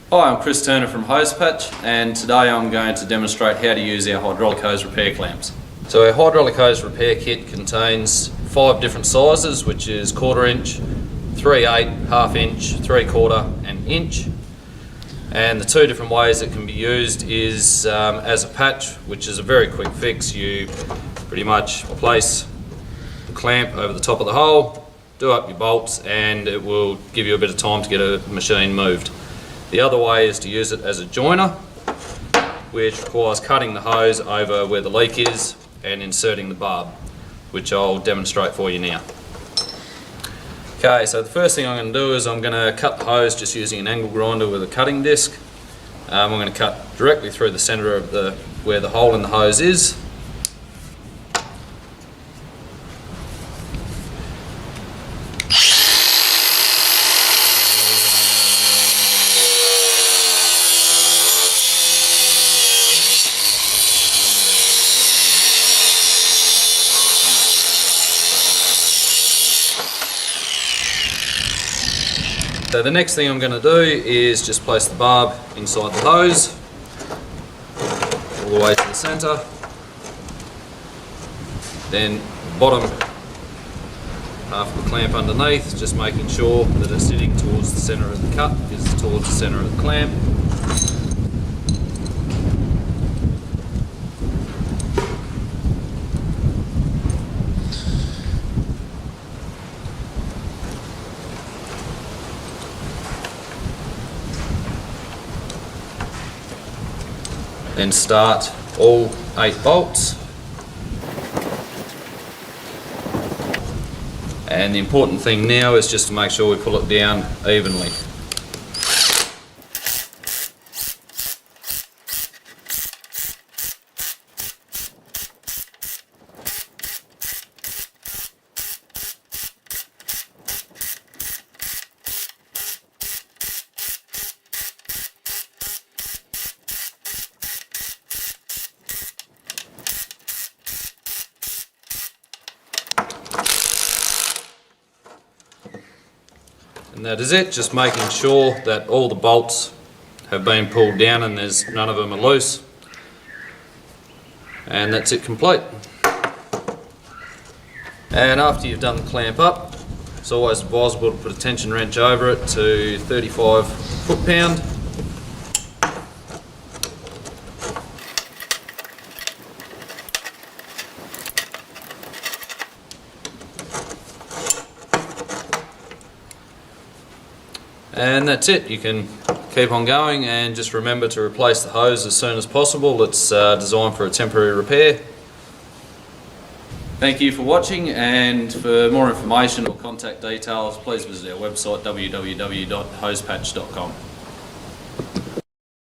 Hi, I'm Chris Turner from Hosepatch, and today I'm going to demonstrate how to use our hydraulic hose repair clamps. So our hydraulic hose repair kit contains 5 different sizes, which is 1/4 inch, 3/8, 1/2 inch, 3/4 and inch. And the 2 different ways it can be used is as a patch, which is a very quick fix. You pretty much place the clamp over the top of the hole, do up your bolts, and it will give you a bit of time to get a machine moved. The other way is to use it as a joiner, which requires cutting the hose over where the leak is and inserting the barb, which I'll demonstrate for you now. Okay, so the first thing I'm going to do is I'm going to cut the hose just using an angle grinder with a cutting disc. I'm going to cut directly through the centre of where the hole in the hose is. So the next thing I'm going to do is just place the barb inside the hose, all the way to the centre. Then bottom half of the clamp underneath, just making sure that it's sitting towards the centre of the cut, is towards the centre of the clamp. Then start all 8 bolts, and the important thing now is just to make sure we pull it down evenly. And that is it, just making sure that all the bolts have been pulled down and none of them are loose. And that's it complete. And after you've done the clamp up, it's always advisable to put a tension wrench over it to 35 foot-pound. And that's it. You can keep on going, and just remember to replace the hose as soon as possible. It's designed for a temporary repair. Thank you for watching, and for more information or contact details, please visit our website www.hosepatch.com.